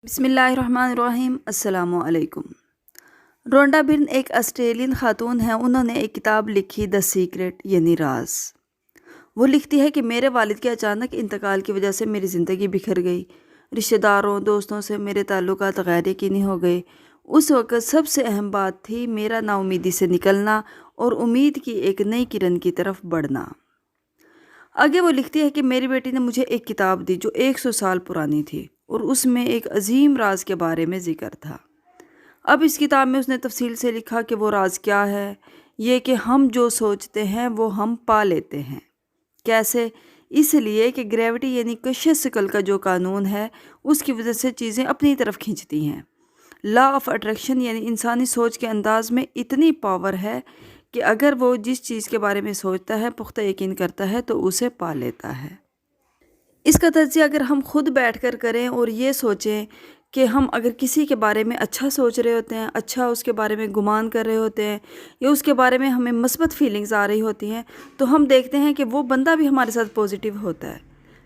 بسم اللہ الرحمن الرحیم۔ السلام علیکم۔ رونڈا برن ایک آسٹریلین خاتون ہیں۔ انہوں نے ایک کتاب لکھی دی سیکرٹ یعنی راز۔ وہ لکھتی ہے کہ میرے والد کے اچانک انتقال کی وجہ سے میری زندگی بکھر گئی، رشتہ داروں دوستوں سے میرے تعلقات غیر یقینی ہو گئے۔ اس وقت سب سے اہم بات تھی میرا نا امیدی سے نکلنا اور امید کی ایک نئی کرن کی طرف بڑھنا۔ آگے وہ لکھتی ہے کہ میری بیٹی نے مجھے ایک کتاب دی جو 100 سال پرانی تھی اور اس میں ایک عظیم راز کے بارے میں ذکر تھا۔ اب اس کتاب میں اس نے تفصیل سے لکھا کہ وہ راز کیا ہے۔ یہ کہ ہم جو سوچتے ہیں وہ ہم پا لیتے ہیں۔ کیسے؟ اس لیے کہ گریوٹی یعنی کشش ثقل کا جو قانون ہے اس کی وجہ سے چیزیں اپنی طرف کھینچتی ہیں۔ لا آف اٹریکشن یعنی انسانی سوچ کے انداز میں اتنی پاور ہے کہ اگر وہ جس چیز کے بارے میں سوچتا ہے، پختہ یقین کرتا ہے تو اسے پا لیتا ہے۔ اس کا تجزیہ اگر ہم خود بیٹھ کر کریں اور یہ سوچیں کہ ہم اگر کسی کے بارے میں اچھا سوچ رہے ہوتے ہیں، اچھا اس کے بارے میں گمان کر رہے ہوتے ہیں یا اس کے بارے میں ہمیں مثبت فیلنگز آ رہی ہوتی ہیں، تو ہم دیکھتے ہیں کہ وہ بندہ بھی ہمارے ساتھ پوزیٹیو ہوتا ہے۔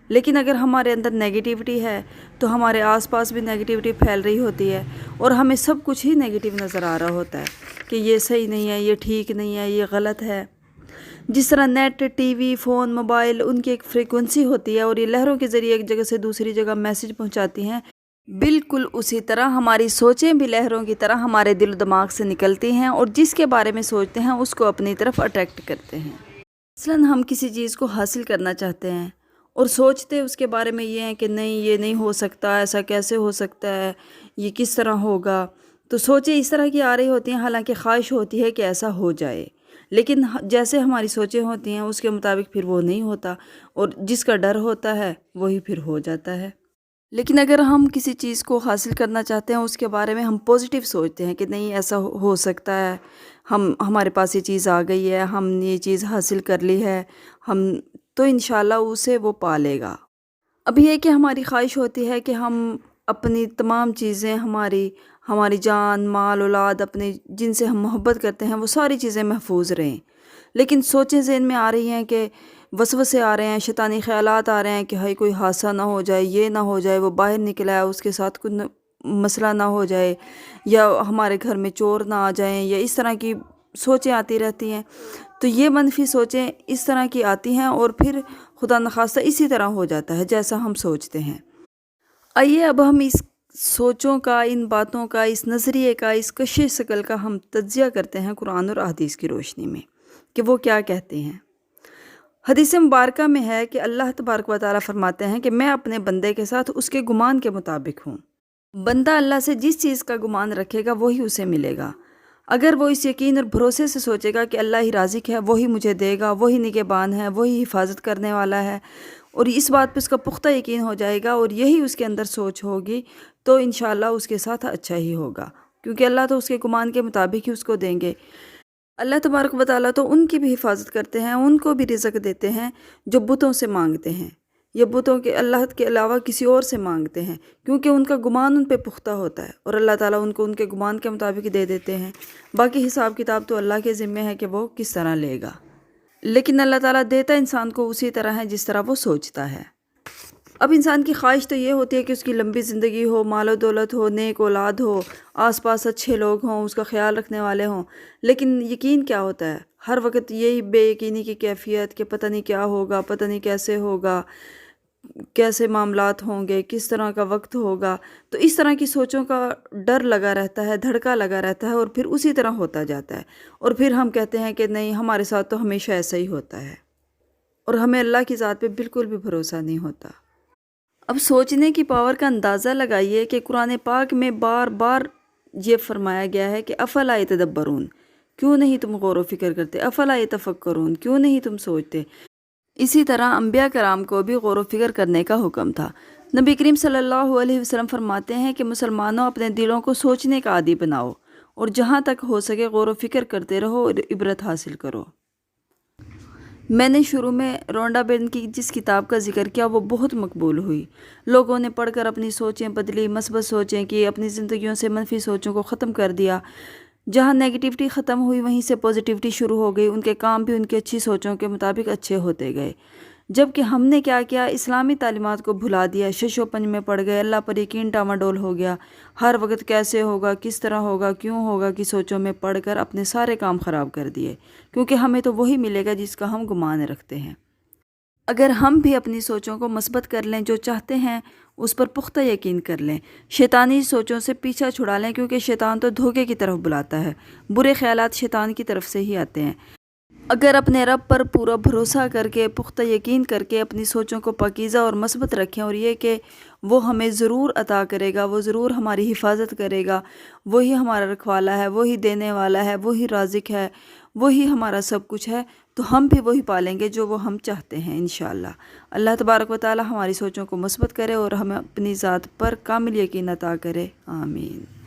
لیکن اگر ہمارے اندر نیگیٹیوٹی ہے تو ہمارے آس پاس بھی نیگیٹیوٹی پھیل رہی ہوتی ہے اور ہمیں سب کچھ ہی نیگیٹیو نظر آ رہا ہوتا ہے کہ یہ صحیح نہیں ہے، یہ ٹھیک نہیں ہے، یہ غلط ہے۔ جس طرح net, TV, phone, mobile ان کی ایک فریکوینسی ہوتی ہے اور یہ لہروں کے ذریعے ایک جگہ سے دوسری جگہ میسج پہنچاتی ہیں، بالکل اسی طرح ہماری سوچیں بھی لہروں کی طرح ہمارے دل و دماغ سے نکلتی ہیں اور جس کے بارے میں سوچتے ہیں اس کو اپنی طرف اٹریکٹ کرتے ہیں۔ مثلاً ہم کسی چیز کو حاصل کرنا چاہتے ہیں اور سوچتے اس کے بارے میں یہ ہیں کہ نہیں، یہ نہیں ہو سکتا، ایسا کیسے ہو سکتا ہے، یہ کس طرح ہوگا۔ تو سوچیں اس طرح کی آ رہی ہوتی ہیں، حالانکہ خواہش ہوتی ہے کہ ایسا ہو جائے، لیکن جیسے ہماری سوچیں ہوتی ہیں اس کے مطابق پھر وہ نہیں ہوتا اور جس کا ڈر ہوتا ہے وہی پھر ہو جاتا ہے۔ لیکن اگر ہم کسی چیز کو حاصل کرنا چاہتے ہیں، اس کے بارے میں ہم پوزیٹیو سوچتے ہیں کہ نہیں ایسا ہو سکتا ہے، ہمارے پاس یہ چیز آ گئی ہے، ہم نے یہ چیز حاصل کر لی ہے، تو انشاءاللہ اسے وہ پا لے گا۔ اب یہ کہ ہماری خواہش ہوتی ہے کہ ہم اپنی تمام چیزیں، ہماری جان، مال، اولاد، اپنے جن سے ہم محبت کرتے ہیں وہ ساری چیزیں محفوظ رہیں، لیکن سوچیں ذہن میں آ رہی ہیں کہ وسوسے آ رہے ہیں، شیطانی خیالات آ رہے ہیں کہ ہائی کوئی حادثہ نہ ہو جائے، یہ نہ ہو جائے، وہ باہر نکلا ہے اس کے ساتھ کوئی مسئلہ نہ ہو جائے، یا ہمارے گھر میں چور نہ آ جائیں، یا اس طرح کی سوچیں آتی رہتی ہیں۔ تو یہ منفی سوچیں اس طرح کی آتی ہیں اور پھر خدا نخواستہ اسی طرح ہو جاتا ہے جیسا ہم سوچتے ہیں۔ آئیے اب ہم اس سوچوں کا، ان باتوں کا، اس نظریے کا، اس کشش ثقل کا ہم تجزیہ کرتے ہیں قرآن اور احادیث کی روشنی میں کہ وہ کیا کہتے ہیں۔ حدیث مبارکہ میں ہے کہ اللہ تبارک و تعالیٰ فرماتے ہیں کہ میں اپنے بندے کے ساتھ اس کے گمان کے مطابق ہوں۔ بندہ اللہ سے جس چیز کا گمان رکھے گا وہی اسے ملے گا۔ اگر وہ اس یقین اور بھروسے سے سوچے گا کہ اللہ ہی رازق ہے، وہی مجھے دے گا، وہی نگہبان ہے، وہی حفاظت کرنے والا ہے، اور اس بات پہ اس کا پختہ یقین ہو جائے گا اور یہی اس کے اندر سوچ ہوگی، تو انشاءاللہ اس کے ساتھ اچھا ہی ہوگا، کیونکہ اللہ تو اس کے گمان کے مطابق ہی اس کو دیں گے۔ اللہ تبارک و تعالیٰ تو ان کی بھی حفاظت کرتے ہیں، ان کو بھی رزق دیتے ہیں جو بتوں سے مانگتے ہیں یا بتوں کے اللہ کے علاوہ کسی اور سے مانگتے ہیں، کیونکہ ان کا گمان ان پہ پختہ ہوتا ہے اور اللہ تعالیٰ ان کو ان کے گمان کے مطابق دے دیتے ہیں۔ باقی حساب کتاب تو اللہ کے ذمہ ہے کہ وہ کس طرح لے گا، لیکن اللہ تعالیٰ دیتا انسان کو اسی طرح ہے جس طرح وہ سوچتا ہے۔ اب انسان کی خواہش تو یہ ہوتی ہے کہ اس کی لمبی زندگی ہو، مال و دولت ہو، نیک اولاد ہو، آس پاس اچھے لوگ ہوں، اس کا خیال رکھنے والے ہوں، لیکن یقین کیا ہوتا ہے؟ ہر وقت یہی بے یقینی کی کیفیت کہ پتہ نہیں کیا ہوگا، پتہ نہیں کیسے ہوگا، کیسے معاملات ہوں گے، کس طرح کا وقت ہوگا۔ تو اس طرح کی سوچوں کا ڈر لگا رہتا ہے، دھڑکا لگا رہتا ہے اور پھر اسی طرح ہوتا جاتا ہے، اور پھر ہم کہتے ہیں کہ نہیں ہمارے ساتھ تو ہمیشہ ایسا ہی ہوتا ہے، اور ہمیں اللہ کی ذات پہ بالکل بھی بھروسہ نہیں ہوتا۔ اب سوچنے کی پاور کا اندازہ لگائیے کہ قرآن پاک میں بار بار یہ فرمایا گیا ہے کہ افلا یتدبرون، کیوں نہیں تم غور و فکر کرتے، افلا یتفکرون، کیوں نہیں تم سوچتے۔ اسی طرح انبیاء کرام کو بھی غور و فکر کرنے کا حکم تھا۔ نبی کریم صلی اللہ علیہ وسلم فرماتے ہیں کہ مسلمانوں اپنے دلوں کو سوچنے کا عادی بناؤ اور جہاں تک ہو سکے غور و فکر کرتے رہو اور عبرت حاصل کرو۔ میں نے شروع میں رونڈا برن کی جس کتاب کا ذکر کیا وہ بہت مقبول ہوئی، لوگوں نے پڑھ کر اپنی سوچیں بدلی، مثبت سوچیں کی، اپنی زندگیوں سے منفی سوچوں کو ختم کر دیا۔ جہاں نیگیٹیوٹی ختم ہوئی وہیں سے پوزیٹیوٹی شروع ہو گئی، ان کے کام بھی ان کی اچھی سوچوں کے مطابق اچھے ہوتے گئے۔ جبکہ ہم نے کیا کیا، اسلامی تعلیمات کو بھلا دیا، شش و پنج میں پڑ گئے، اللہ پر یقین ڈاواڈول ہو گیا، ہر وقت کیسے ہوگا، کس طرح ہوگا، کیوں ہوگا کی سوچوں میں پڑھ کر اپنے سارے کام خراب کر دیے، کیونکہ ہمیں تو وہی ملے گا جس کا ہم گمان رکھتے ہیں۔ اگر ہم بھی اپنی سوچوں کو مثبت کر لیں، جو چاہتے ہیں اس پر پختہ یقین کر لیں، شیطانی سوچوں سے پیچھا چھڑا لیں، کیونکہ شیطان تو دھوکے کی طرف بلاتا ہے، برے خیالات شیطان کی طرف سے ہی آتے ہیں۔ اگر اپنے رب پر پورا بھروسہ کر کے، پختہ یقین کر کے اپنی سوچوں کو پاکیزہ اور مثبت رکھیں، اور یہ کہ وہ ہمیں ضرور عطا کرے گا، وہ ضرور ہماری حفاظت کرے گا، وہی ہمارا رکھوالا ہے، وہی دینے والا ہے، وہی رازق ہے، وہی ہمارا سب کچھ ہے، تو ہم بھی وہی پالیں گے جو وہ ہم چاہتے ہیں انشاءاللہ۔ اللہ تبارک و تعالی ہماری سوچوں کو مثبت کرے اور ہمیں اپنی ذات پر کامل یقین عطا کرے، آمین۔